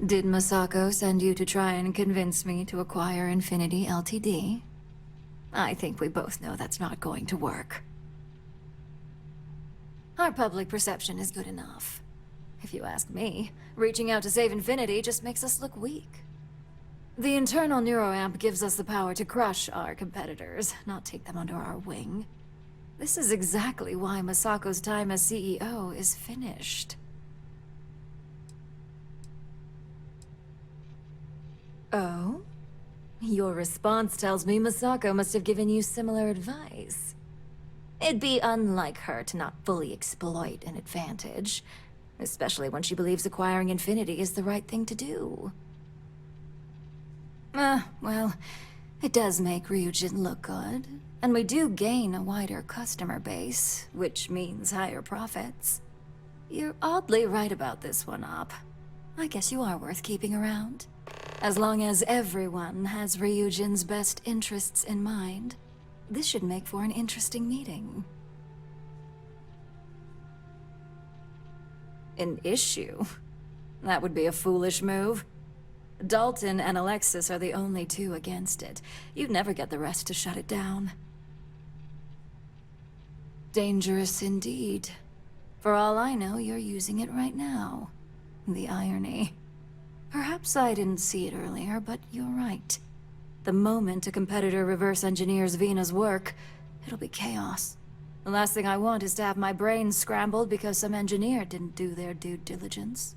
Did Masako send you to try and convince me to acquire Infinity Ltd? I think we both know that's not going to work. Our public perception is good enough. If you ask me, reaching out to save Infinity just makes us look weak. The internal neuroamp gives us the power to crush our competitors, not take them under our wing. This is exactly why Masako's time as CEO is finished. Oh? Your response tells me Masako must have given you similar advice. It'd be unlike her to not fully exploit an advantage, especially when she believes acquiring Infinity is the right thing to do. Well, it does make Ryujin look good, and we do gain a wider customer base, which means higher profits. You're oddly right about this one, Op. I guess you are worth keeping around. As long as everyone has Ryujin's best interests in mind, this should make for an interesting meeting. An issue? That would be a foolish move. Dalton and Alexis are the only two against it. You'd never get the rest to shut it down. Dangerous indeed. For all I know, you're using it right now. The irony. Perhaps I didn't see it earlier, but you're right. The moment a competitor reverse engineers Vina's work, it'll be chaos. The last thing I want is to have my brain scrambled because some engineer didn't do their due diligence.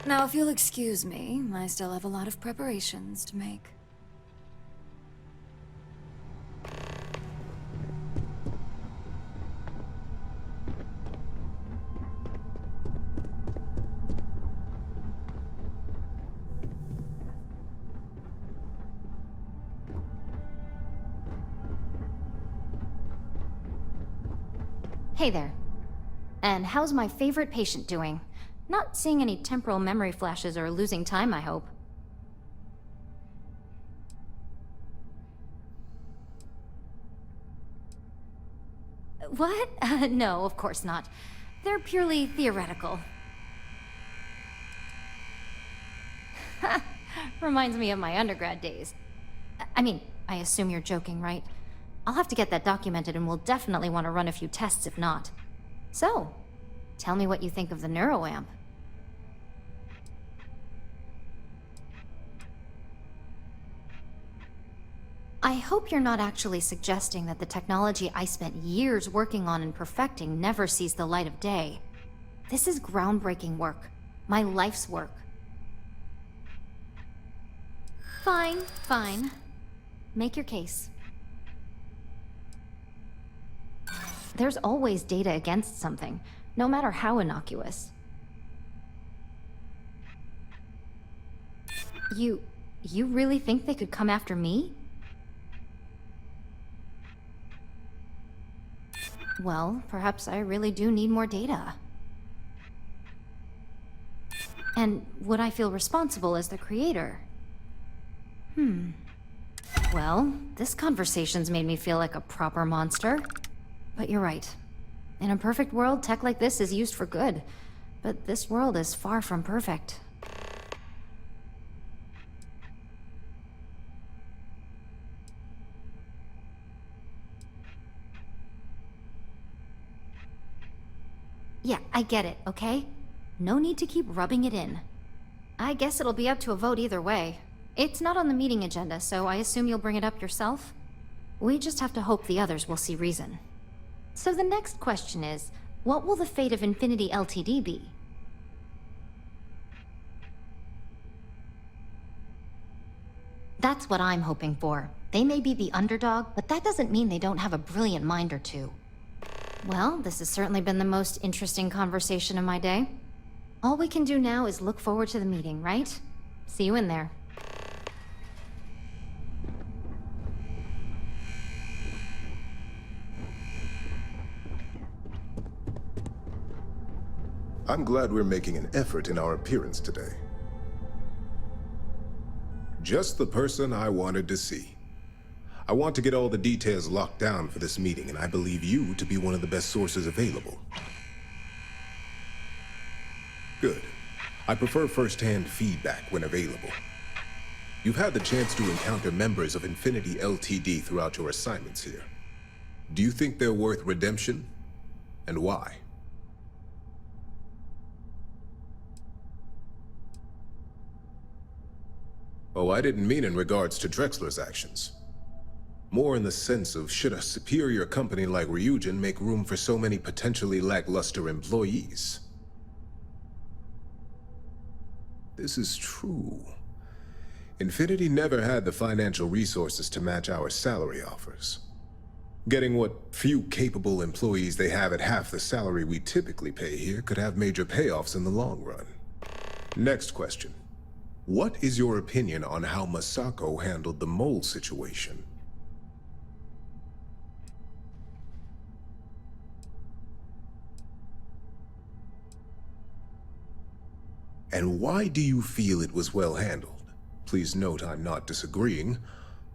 Now, if you'll excuse me, I still have a lot of preparations to make. Hey there. And how's my favorite patient doing? Not seeing any temporal memory flashes or losing time, I hope. What? No, of course not. They're purely theoretical. Reminds me of my undergrad days. I mean, I assume you're joking, right? I'll have to get that documented, and we'll definitely want to run a few tests if not. So, tell me what you think of the neuroamp. I hope you're not actually suggesting that the technology I spent years working on and perfecting never sees the light of day. This is groundbreaking work. My life's work. Fine, fine. Make your case. There's always data against something, no matter how innocuous. You really think they could come after me? Well, perhaps I really do need more data. And would I feel responsible as the creator? Well, this conversation's made me feel like a proper monster. But you're right. In a perfect world, tech like this is used for good. But this world is far from perfect. Yeah, I get it, okay? No need to keep rubbing it in. I guess it'll be up to a vote either way. It's not on the meeting agenda, so I assume you'll bring it up yourself? We just have to hope the others will see reason. So the next question is, what will the fate of Infinity Ltd be? That's what I'm hoping for. They may be the underdog, but that doesn't mean they don't have a brilliant mind or two. Well, this has certainly been the most interesting conversation of my day. All we can do now is look forward to the meeting, right? See you in there. I'm glad we're making an effort in our appearance today. Just the person I wanted to see. I want to get all the details locked down for this meeting, and I believe you to be one of the best sources available. Good. I prefer first-hand feedback when available. You've had the chance to encounter members of Infinity LTD throughout your assignments here. Do you think they're worth redemption? And why? Oh, I didn't mean in regards to Drexler's actions. More in the sense of, should a superior company like Ryujin make room for so many potentially lackluster employees? This is true. Infinity never had the financial resources to match our salary offers. Getting what few capable employees they have at half the salary we typically pay here could have major payoffs in the long run. Next question. What is your opinion on how Masako handled the mole situation? And why do you feel it was well handled? Please note I'm not disagreeing.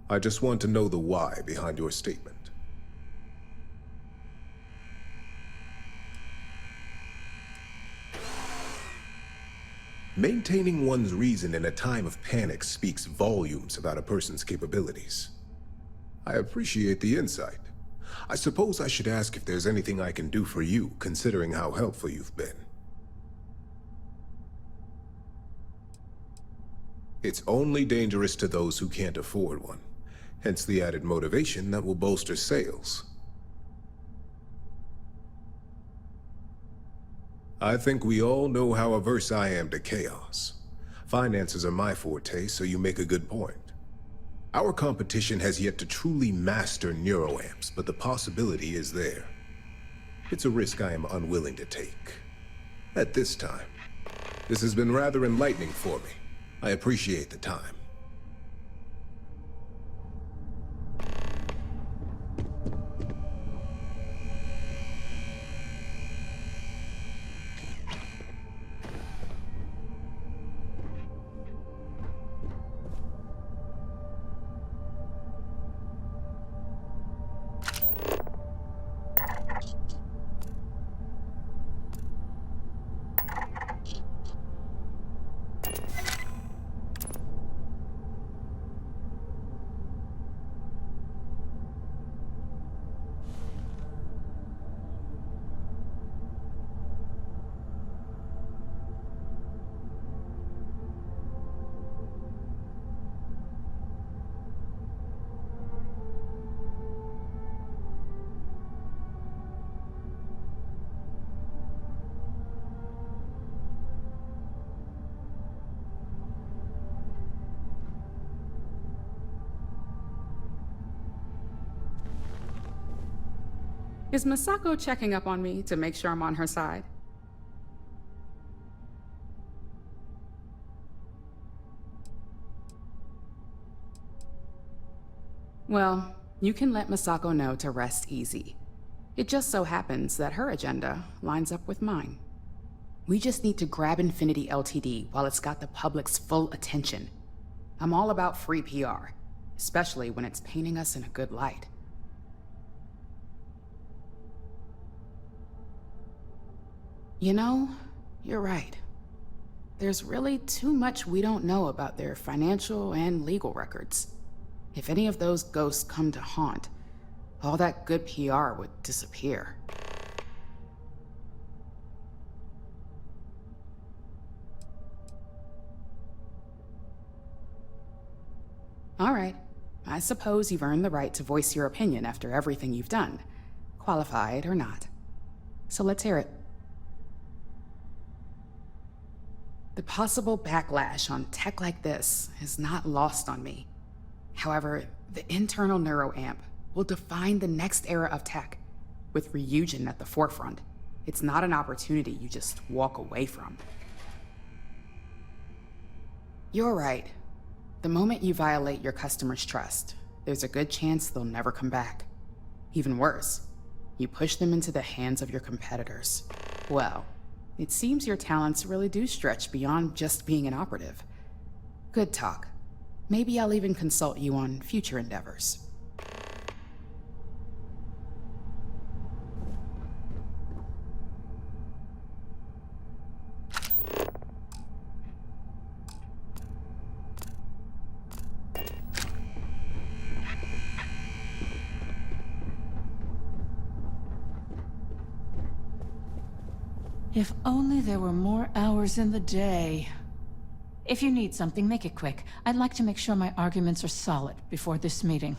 I just want to know the why behind your statement. Maintaining one's reason in a time of panic speaks volumes about a person's capabilities. I appreciate the insight. I suppose I should ask if there's anything I can do for you, considering how helpful you've been. It's only dangerous to those who can't afford one, hence the added motivation that will bolster sales. I think we all know how averse I am to chaos. Finances are my forte, so you make a good point. Our competition has yet to truly master neuroamps, but the possibility is there. It's a risk I am unwilling to take. At this time. This has been rather enlightening for me. I appreciate the time. Is Masako checking up on me to make sure I'm on her side? Well, you can let Masako know to rest easy. It just so happens that her agenda lines up with mine. We just need to grab Infinity LTD while it's got the public's full attention. I'm all about free PR, especially when it's painting us in a good light. You know, you're right. There's really too much we don't know about their financial and legal records. If any of those ghosts come to haunt, all that good PR would disappear. All right. I suppose you've earned the right to voice your opinion after everything you've done, qualified or not. So let's hear it. The possible backlash on tech like this is not lost on me. However, the internal neuroamp will define the next era of tech, with Ryujin at the forefront. It's not an opportunity you just walk away from. You're right. The moment you violate your customers' trust, there's a good chance they'll never come back. Even worse, you push them into the hands of your competitors. Well, it seems your talents really do stretch beyond just being an operative. Good talk. Maybe I'll even consult you on future endeavors. If only there were more hours in the day. If you need something, make it quick. I'd like to make sure my arguments are solid before this meeting.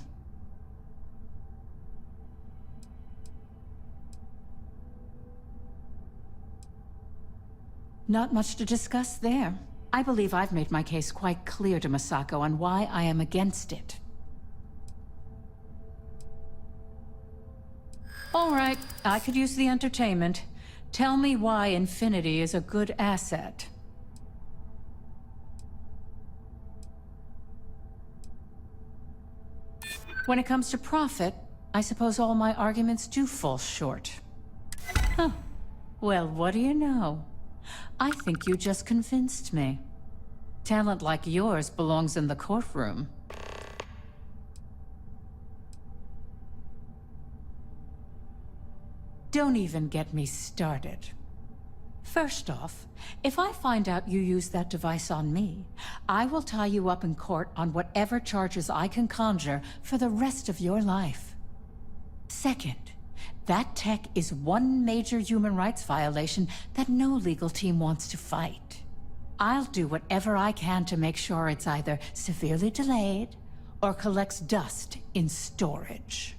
Not much to discuss there. I believe I've made my case quite clear to Masako on why I am against it. All right, I could use the entertainment. Tell me why Infinity is a good asset. When it comes to profit, I suppose all my arguments do fall short. Huh. Well, what do you know? I think you just convinced me. Talent like yours belongs in the courtroom. Don't even get me started. First off, if I find out you used that device on me, I will tie you up in court on whatever charges I can conjure for the rest of your life. Second, that tech is one major human rights violation that no legal team wants to fight. I'll do whatever I can to make sure it's either severely delayed or collects dust in storage.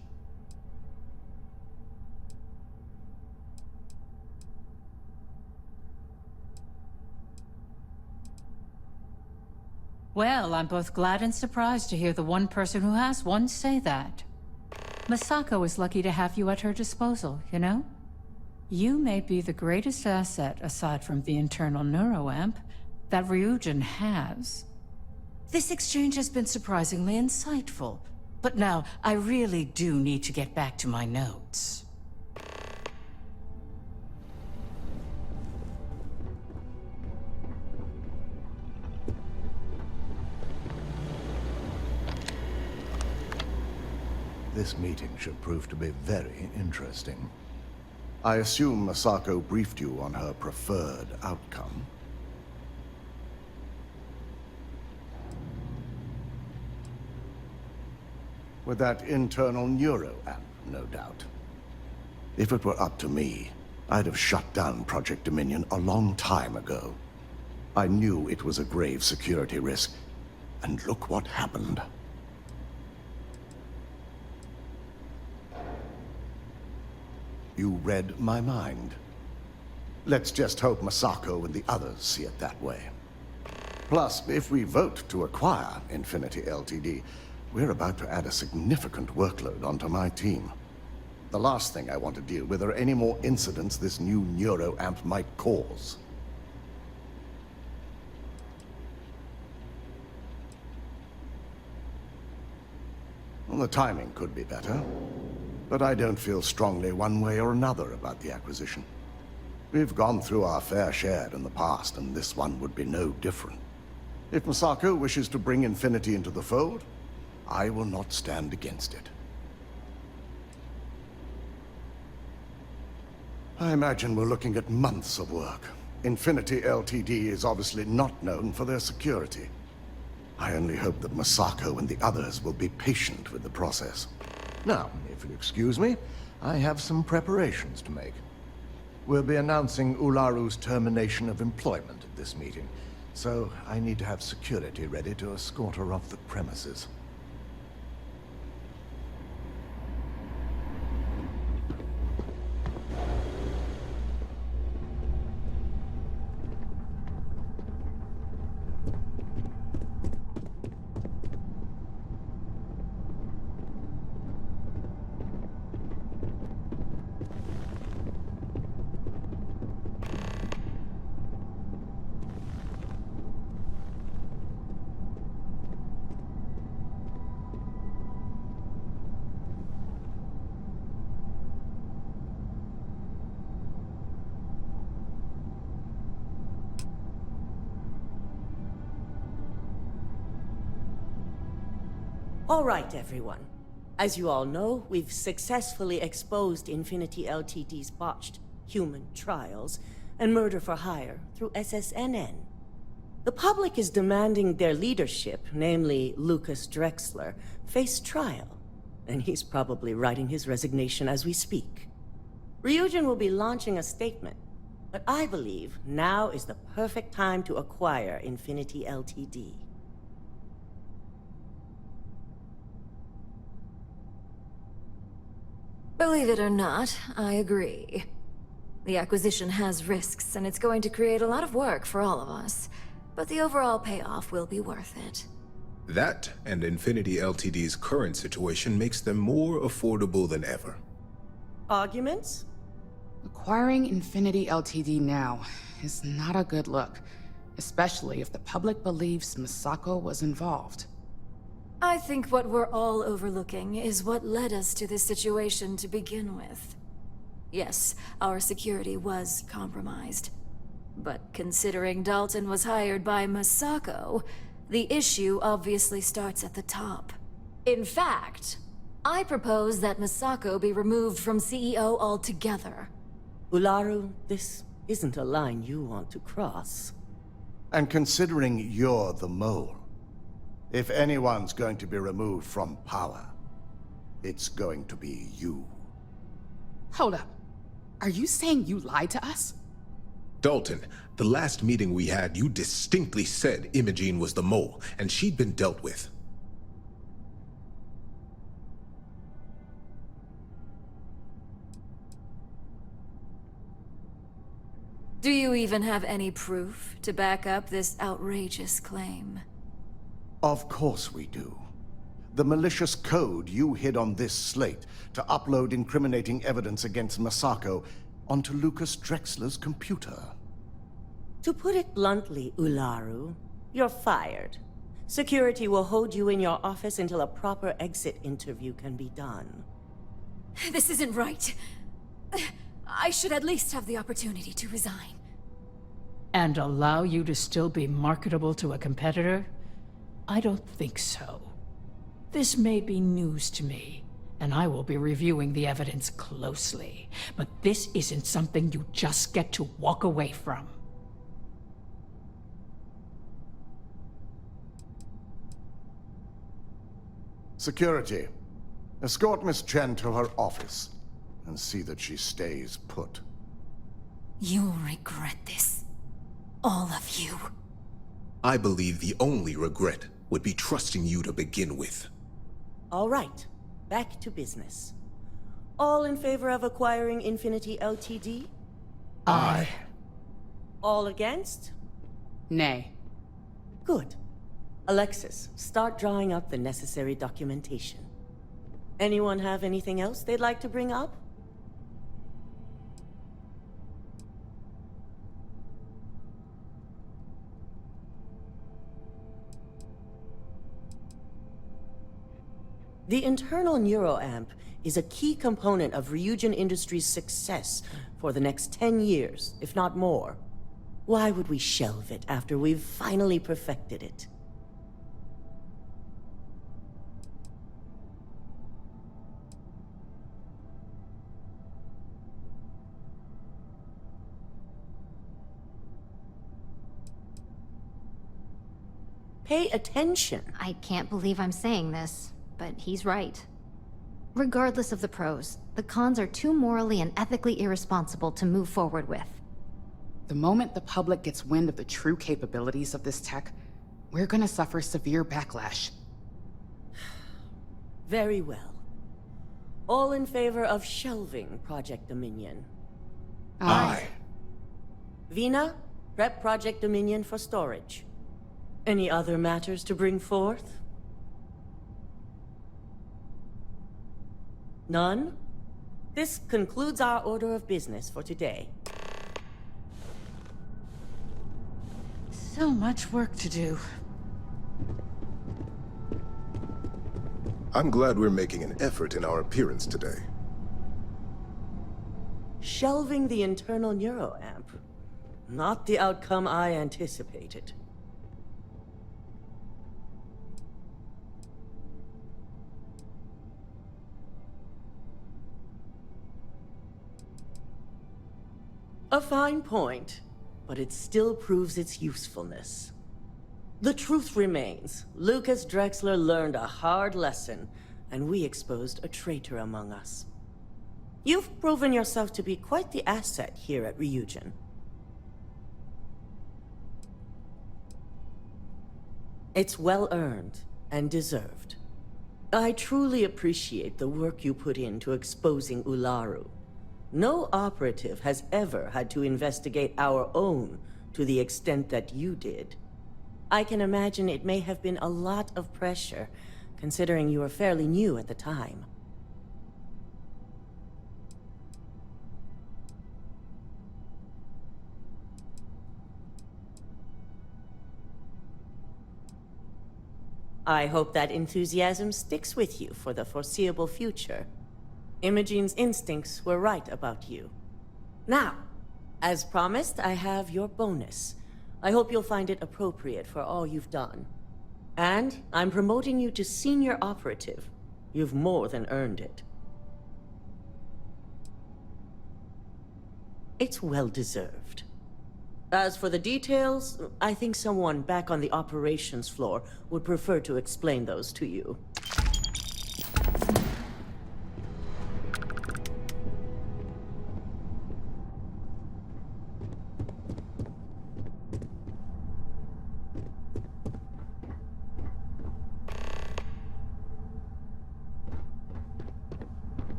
Well, I'm both glad and surprised to hear the one person who has one say that. Masako is lucky to have you at her disposal, you know? You may be the greatest asset, aside from the internal neuroamp, that Ryujin has. This exchange has been surprisingly insightful, but now I really do need to get back to my notes. This meeting should prove to be very interesting. I assume Masako briefed you on her preferred outcome. With that internal neuroamp, no doubt. If it were up to me, I'd have shut down Project Dominion a long time ago. I knew it was a grave security risk, and look what happened. You read my mind. Let's just hope Masako and the others see it that way. Plus, if we vote to acquire Infinity Ltd., we're about to add a significant workload onto my team. The last thing I want to deal with are any more incidents this new neuroamp might cause. Well, the timing could be better. But I don't feel strongly one way or another about the acquisition. We've gone through our fair share in the past, and this one would be no different. If Masako wishes to bring Infinity into the fold, I will not stand against it. I imagine we're looking at months of work. Infinity Ltd. Is obviously not known for their security. I only hope that Masako and the others will be patient with the process. Now, if you'll excuse me, I have some preparations to make. We'll be announcing Ularu's termination of employment at this meeting, so I need to have security ready to escort her off the premises. All right, everyone. As you all know, we've successfully exposed Infinity Ltd.'s botched human trials and murder for hire through SSNN. The public is demanding their leadership, namely Lucas Drexler, face trial, and he's probably writing his resignation as we speak. Ryujin will be launching a statement, But I believe now is the perfect time to acquire Infinity Ltd. Believe it or not, I agree. The acquisition has risks, and it's going to create a lot of work for all of us. But the overall payoff will be worth it. That and Infinity Ltd's current situation makes them more affordable than ever. Arguments? Acquiring Infinity Ltd now is not a good look, especially if the public believes Masako was involved. I think what we're all overlooking is what led us to this situation to begin with. Yes, our security was compromised. But considering Dalton was hired by Masako, the issue obviously starts at the top. In fact, I propose that Masako be removed from CEO altogether. Ularu, this isn't a line you want to cross. And considering you're the mole, if anyone's going to be removed from power, it's going to be you. Hold up. Are you saying you lied to us? Dalton, the last meeting we had, you distinctly said Imogene was the mole, and she'd been dealt with. Do you even have any proof to back up this outrageous claim? Of course we do. The malicious code you hid on this slate to upload incriminating evidence against Masako onto Lucas Drexler's computer. To put it bluntly, Ularu, you're fired. Security will hold you in your office until a proper exit interview can be done. This isn't right. I should at least have the opportunity to resign. And allow you to still be marketable to a competitor? I don't think so. This may be news to me, and I will be reviewing the evidence closely. But this isn't something you just get to walk away from. Security, escort Miss Chen to her office and see that she stays put. You'll regret this. All of you. I believe the only regret would be trusting you to begin with. All right, back to business. All in favor of acquiring Infinity Ltd? Aye. All against? Nay. Good. Alexis, start drawing up the necessary documentation. Anyone have anything else they'd like to bring up? The internal neuroamp is a key component of Ryujin Industries' success for the next 10 years, if not more. Why would we shelve it after we've finally perfected it? Pay attention. I can't believe I'm saying this, but he's right. Regardless of the pros, the cons are too morally and ethically irresponsible to move forward with. The moment the public gets wind of the true capabilities of this tech, we're gonna suffer severe backlash. Very well. All in favor of shelving Project Dominion? Aye. Vina, prep Project Dominion for storage. Any other matters to bring forth? None? This concludes our order of business for today. So much work to do. I'm glad we're making an effort in our appearance today. Shelving the internal neuroamp. Not the outcome I anticipated. A fine point, but it still proves its usefulness. The truth remains, Lucas Drexler learned a hard lesson, and we exposed a traitor among us. You've proven yourself to be quite the asset here at Ryujin. It's well earned and deserved. I truly appreciate the work you put into exposing Ularu. No operative has ever had to investigate our own to the extent that you did. I can imagine it may have been a lot of pressure, considering you were fairly new at the time. I hope that enthusiasm sticks with you for the foreseeable future. Imogene's instincts were right about you. Now, as promised, I have your bonus. I hope you'll find it appropriate for all you've done. And I'm promoting you to senior operative. You've more than earned it. It's well deserved. As for the details, I think someone back on the operations floor would prefer to explain those to you.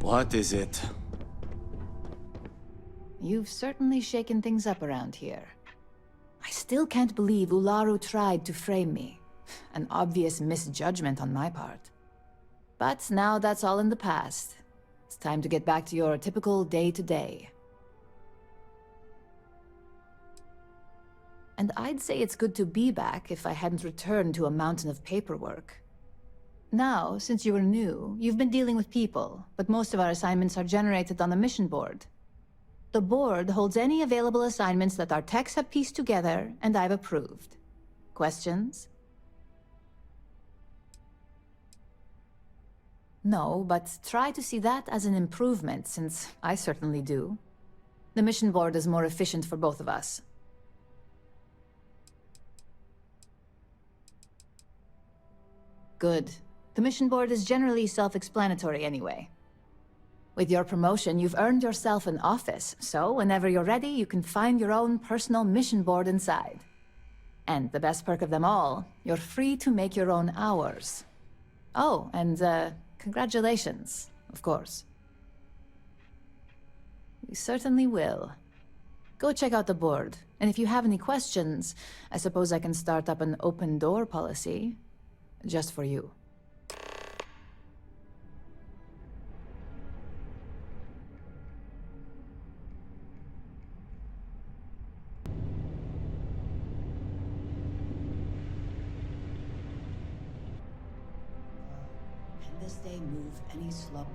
What is it? You've certainly shaken things up around here. I still can't believe Ularu tried to frame me. An obvious misjudgment on my part. But now that's all in the past. It's time to get back to your typical day-to-day. And I'd say it's good to be back if I hadn't returned to a mountain of paperwork. Now, since you were new, you've been dealing with people, but most of our assignments are generated on the mission board. The board holds any available assignments that our techs have pieced together, and I've approved. Questions? No, but try to see that as an improvement, since I certainly do. The mission board is more efficient for both of us. Good. The mission board is generally self-explanatory anyway. With your promotion, you've earned yourself an office, so whenever you're ready, you can find your own personal mission board inside. And the best perk of them all, you're free to make your own hours. Oh, and congratulations, of course. You certainly will. Go check out the board, and if you have any questions, I suppose I can start up an open door policy, just for you. Can this day move any slower?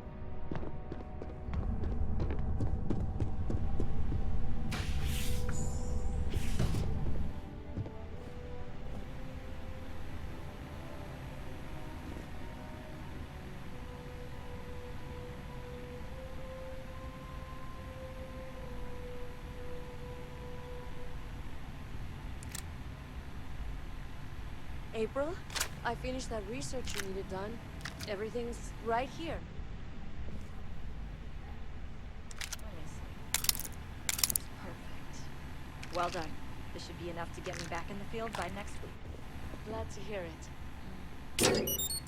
April, I finished that research you needed done. Everything's right here. Perfect. Well done. This should be enough to get me back in the field by next week. Glad to hear it.